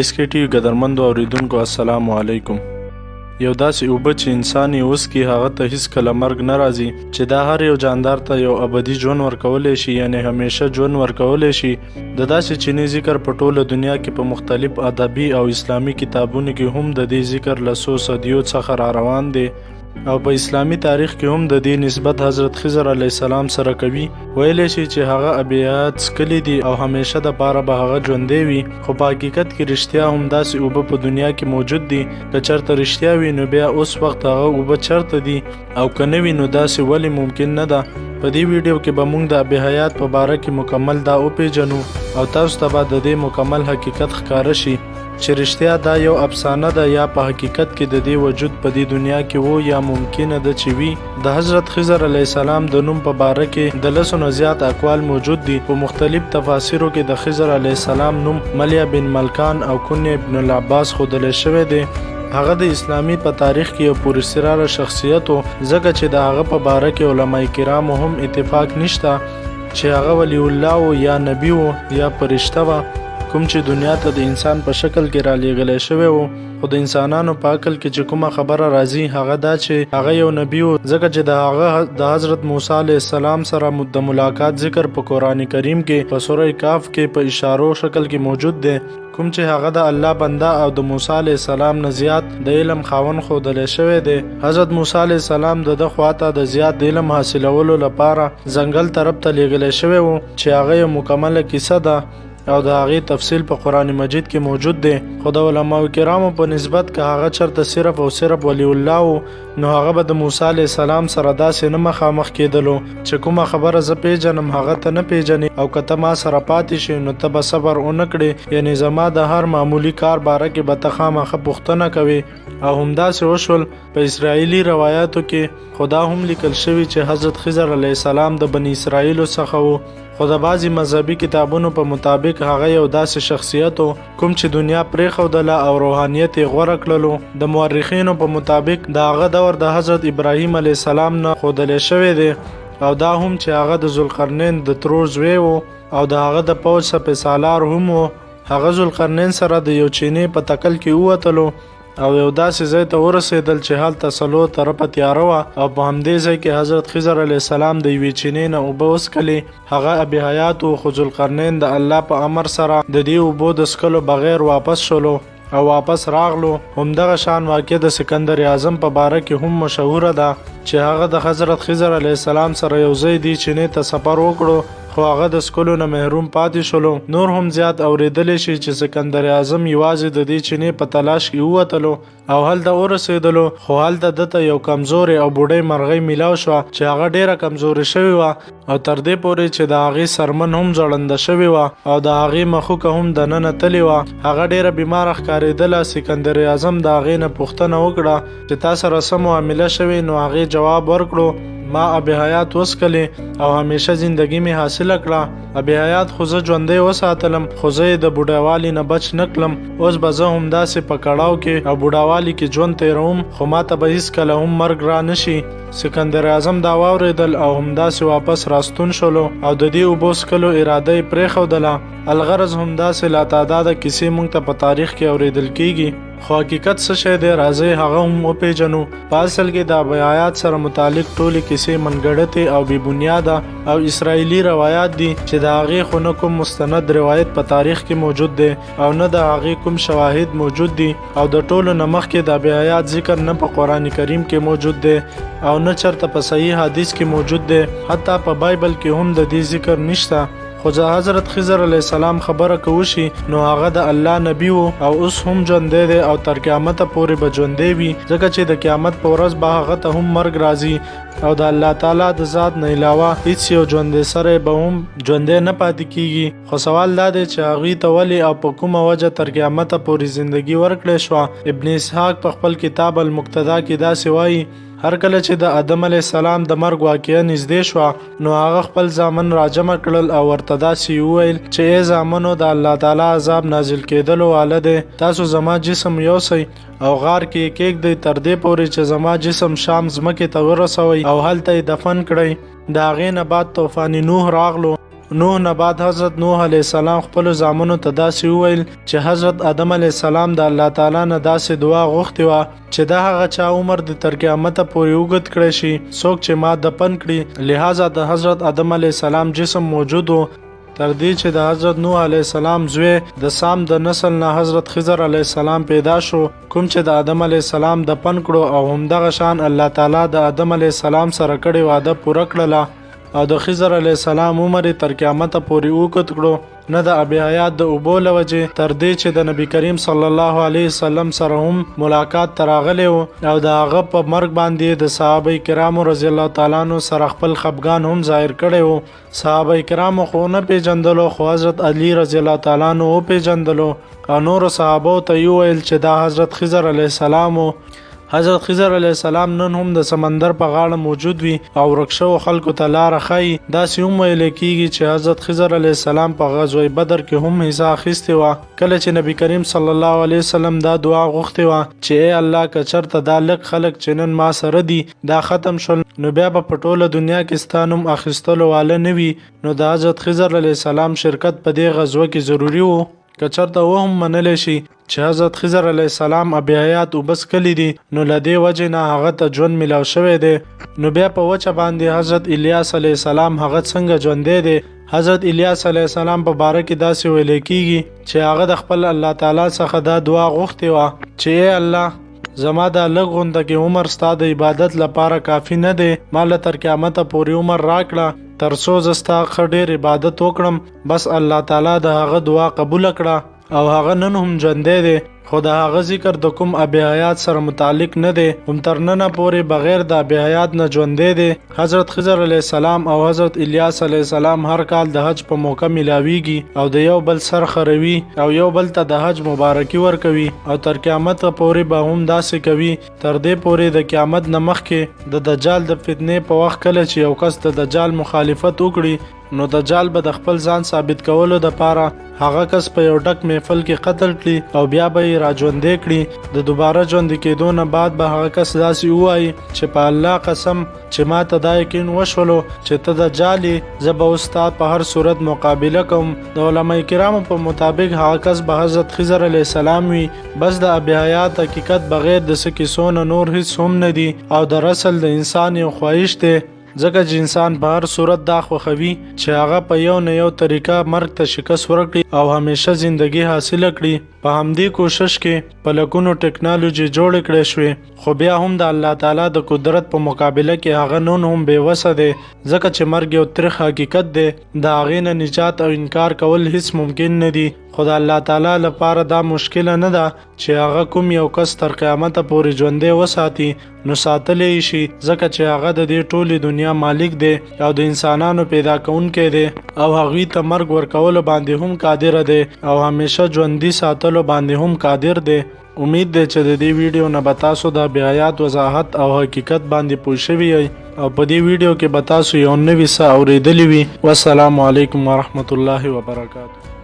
SK ټي قدرمندو اوریدونکو السلام علیکم. یو داسې اوبه چې انسان یې وڅکي هغه ته هیڅکله مرګ نه راځي، چې دا هر یو جاندار ته یو ابدي ژوند ورکولی شي، یعنی همیشه ژوند ورکولی شي. د داسې چینی ذکر په ټوله دنیا کې په مختلف ادبي او اسلامي کتابونو کې هم د دې ذکر له څو صدیو څخه را روان دی، او په اسلامي تاریخ کې هم د دې نسبت حضرت خضر علیه السلام سره کوي. ویلی شي چې هغه ابیات څکلي دي او همیشه د پاره به هغه ژوندی وي، خو په حقیقت کې رښتیا هم داسې اوبه په دنیا کې موجود دي. که چېرته رښتیا وي نو بیا اوس وخت هغه اوبه چېرته دي، او که نه وي نو داسې ولې ممکن نه ده. په دې ویډیو کې به موږ د ابي حیات په باره کې مکمل دا وپیژنو، او تاسو ته به د دې مکمل حقیقت ښکاره شي چې رښتیا دا یو افسانه ده یا په حقیقت کې د دې وجود په دې دنیا کې وو، یا ممکنه ده چې وي. د حضرت خضر علیه السلام د نوم په باره کې د 10 نه زیات اقوال موجود دي. په مختلف تفاسیرو کې د خضر علیه السلام نوم ملیا بن ملکان او کنیه ابن العباس ښودلی شوی دی. هغه د اسلامي په تاریخ کې یو پراسراره شخصیت و، ځکه چې د هغه په باره کې علما کرامو هم اتفاق نشته چې هغه ولی الله و یا نبی و یا فرشته و، کوم چې دنیا ته د انسان په شکل کې را لېږلی شوی و. خو د انسانانو په عقل کې چې کومه خبره راځي هغه دا چې هغه یو نبی و، ځکه چې د هغه د حضرت موسی علیه السلام سره د ملاقات ذکر په قرآن کریم کې په سوره کهف کې په اشارو شکل کې موجود دی، کوم چې هغه د الله بنده او د موسی علیه السلام نه زیات د علم خاوند ښودلی شوی دی. حضرت موسی علیه السلام د ده خواته د زیات علم حاصلولو لپاره ځنګل طرف ته لیږلی شوی و، چې هغه یو مکمله کیسه ده او د هغې تفصیل په قرآن مجید کې موجود دی. خو د علماو کرامو په نسبت که هغه چرته صرف او صرف ولی الله و نو هغه به د موسی علیه السلام سره داسې نه مخامخ کېدلو چې کومه خبره زه پیژنم هغه ته نه پیژنې، او که ته ما سره پاتې شي نو ته به صبر ونه کړې، یعنی زما د هر معمولی کار باره کې به ته خامخه پوښتنه کوې. او همداسې وشول. په اسرائیلي روایاتو کې خدا هم لیکل شوي چې حضرت خضر علیه السلام د بني اسرائیلو څخه و، خو د بعضې مذهبي کتابونو په مطابق هغه یو داسې شخصیت و کوم چې دنیا پرېښودله او روحانیت یې غوره کړلو. د مورخینو په مطابق د هغه دور د حضرت ابراهیم علیه السلام نه ښودلی شوی دی، او دا هم چې هغه د ذوالقرنین د ترور زوی و او د هغه د پوځ سپه سالار هم و. هغه ذوالقرنین سره د یو چینی په تکل کې ووتلو او یو داسې ځای ته ورسېدل چې هلته څلور طرفه تیاره وه، او په همدې ځای کې حضرت خضر علیه السلام د یوې چینې نه اوبه وڅکلې. هغه ابي حیات و، خو ذوالقرنین د الله په امر سره د دې اوبو د څکلو بغیر واپس شولو او واپس راغلو. همدغه شان واقع د سکندر اعظم په باره کې هم مشهوره ده چې هغه د حضرت خضر علیه السلام سره یو ځای دی چینې ته سفر وکړو، خو هغه د څکلو نه محروم پاتې شولو. نور هم زیات اوریدلی شي چې سکندر اعظم یوازې د دې چینې په تلاش کې ووتلو او هلته ورسېدلو، خو هلته دته یو کمزورې او بوډۍ مرغۍ میلاو شوه چې هغه ډیره کمزورې شوې وه، او تر دې پورې چې د هغې سرمن هم ځړنده شوې وه او د هغې مخوکه هم دننه تلې وه. هغه ډیره بیماره ښکارېدله. سکندر اعظم د هغې نه پوښتنه وکړه چې تا سره څه معامله شوې، نو هغې جواب ورکړو ما ابي حیات وڅکلې او همیشه زندگی می حاصله کړه. ابي حیات خو زه ژوندی وساتلم، خو زه یې د بوډاوالي نه بچ نه کړم. اوس به زه همداسې په کړاو کې او بوډاوالي کې ژوند تېروم، خو ما ته به هېڅکله هم مرګ را نه شي. سکندر اعظم دا واورېدل او همداسې واپس راستون شولو او د دې اوبو څکلو اراده یې پرېښودله. الغرض همداسې لاتعداده کیسې موږ ته په تاریخ کې اورېدل کېږي، خو حقیقت څه شی دی راځئ هغه هم وپېژنو. په اصل کې د ابي حیات سره متعلق ټولې کیسې منګړتې او بې بنیاده او اسرائیلي روایات دي چې د هغې خو نه کوم مستند روایت په تاریخ کې موجود دی او نه د هغې کوم شواهد موجود دي، او د ټولو نه مخکې د ابي حیات ذکر نه په قرآن کریم کې موجود دی او نه چرته په صحیح حدیث کې موجود دی، حتی په بایبل کې هم د دې ذکر نشته. خو د حضرت خضر علیه السلام خبره که وشي نو هغه د الله نبی و او اوس هم ژوندی دی او تر قیامته پورې به ژوندی وي، ځکه چې د قیامت په ورځ به هغه ته هم مرګ راځي او د الله تعالی د ذات نه علاوه هیڅ یو ژوندی سره به هم ژوندی نه پاتې کیږي. خو سوال دا دی چې هغوی ته ولې او په کومه وجه تر قیامته پورې زندگی ورکړی شوه. ابن اسحاق په خپل کتاب المقتدا کې داسې وایي هر کله چې د آدم علیه السلام د مرګ واقعه نږدې شوه نو هغه خپل زامن راجمع کړل او ورته داسې وویل چې ای زامنو د الله تعالی عذاب نازل کېدلو واله دی، تاسو زما جسم یوسئ او غار کې کېږدئ تر دې پورې چې زما جسم شام ځمکې ته ورسوئ او هلته یې دفن کړئ. د هغې نه بعد طوفان نوح راغلو نوح نه بعد حضرت نوح علیه السلام خپلو زامنو ته داسې وویل چې حضرت آدم علیه السلام د الله تعالی نه داسې دعا غوښتې وه چې د هغه چا عمر د تر قیامته پورې اوږد کړی شي څوک چې ما دفن کړي. لہذا د حضرت آدم علیه السلام جسم موجود و تر دې چې د حضرت نوح علیه السلام زوی د سام د نسل نه حضرت خضر علیه السلام پیدا شو کوم چې د آدم علیه السلام دفن کړو او همدغه شان الله تعالی د آدم علیه السلام سره کړې وعده پوره کړله او د خضر علیه السلام عمر تر قیامته پورې اوږد کړو نه د ابي حیات د اوبو له وجې تر دې چې د نبی کریم صلی الله علیه وسلم سره هم ملاقات ته راغلی و او د هغه په مرګ باندې د صحابه کرامو رضی الله تعالی عنہ سره خپل خفګان هم ظاهر کړی و. صحابه کرامو خو نه پیژندلو خو حضرت علی رضی الله تعالی عنہ وپیژندلو او نور صحابو ته یې وویل چې دا حضرت خضر علیه السلام و. حضرت خضر علیه السلام نن هم د سمندر په غاړه موجود وي او ورک شوو خلکو ته لاره ښیي. داسې هم ویل کېږي چې حضرت خضر علیه السلام په غزوه بدر کې هم حصه اخیستې وه کله چې نبی کریم صلی الله علیه وسلم دا دعا غوښتې وه چې ای الله که چېرته دا لږ خلک چې نن ما سره دي دا ختم شول نو بیا به په ټوله دنیا کې ستا نوم اخیستلو واله نه وي نو د حضرت خضر علیه السلام شرکت په دې غزوه کې ضروري و. که چېرته و هم منلی شي چې حضرت خضر علیه السلام ابي حیات اوبه څښلي دي نو له دې وجې نه هغه ته ژوند میلاو شوی دی نو بیا په وچه باندې حضرت الیاس علیه السلام هغه څنګه ژوندی دی. حضرت الیاس علیه السلام په باره کې داسې ویل کېږي چې هغه د خپل الله تعالی څخه دا دعا غوښتې وه چې ای الله زما دا لږ غونده کې عمر ستا د عبادت لپاره کافي نه دی ما له تر قیامته پورې عمر راکړه تر څو زه ستا ښه ډېر عبادت وکړم. بس الله تعالی د هغه دعا قبوله کړه او هغه نن هم ژوندی دی خو د هغه ذکر د کوم ابي حیات سره متعلق نه دی هم تر ننه پورې بغیر د ابي حیات نه ژوندی دی. حضرت خضر علیه السلام او حضرت الیاس علیه السلام هر کال د حج په موقع میلاویږي او د یو بل سر خروي او یو بل ته د حج مبارکي ورکوي او تر قیامت پورې به هم داسې کوي تر دې پورې د قیامت نه مخکې د دجال د فتنې په وخت کله چې یو کس د دجال مخالفت وکړي نو دجال به د خپل ځان ثابت کولو دپاره هغه کس په یو ډک محفل کې قتل کړي او بیا به یې راژوندی کړي. د دوباره ژوندي کېدو نه بعد به هغه کس داسې ووایي چې په الله قسم چې ما ته دا یقین وشولو چې ته دجال یې زه به اوس ستا په هر صورت مقابله کوم. د علما کرامو په مطابق هغه کس به حضرت خضر علیه السلام وي. بس د ابي حیات حقیقت بغیر د څه کیسو نه نور هیڅ هم نه دي او د رسل د انسان یو خواهش دی ځکه چې انسان په هر صورت دا خوښوي چې هغه په یو نه یو طریقه مرګ ته شکست ورکړي او همیشه زندگی حاصله کړي. په همدې کوشش کې په لکونو ټکنالوژي جوړې کړې شوې خو بیا هم د الله تعالی د قدرت په مقابله کې هغه نن هم بېوسه دی ځکه چې مرګ یو تریخ حقیقت دی د هغې نه نجات او انکار کول هیڅ ممکن نه دي خو د الله تعالی لپاره دا مشکله نه ده چې هغه کوم یو کس تر قیامته پورې ژوندی وساتي نو ساتلی شي ځکه چې هغه د دې ټولې دنیا مالک دی او د انسانانو پیدا کوونکی دی او هغوی ته مرګ ورکولو باندې هم قادر دی او همیشه ژوندي ساتلو باندې هم قادر دی. امید دی چې د دې ویډیو نه به تاسو د ابي حیات وضاحت او حقیقت باندې پوه شوي یئ او په دې ویډیو کې به تاسو یو نوي څه اورېدلی وي. والسلام علیکم ورحمت الله وبرکاته.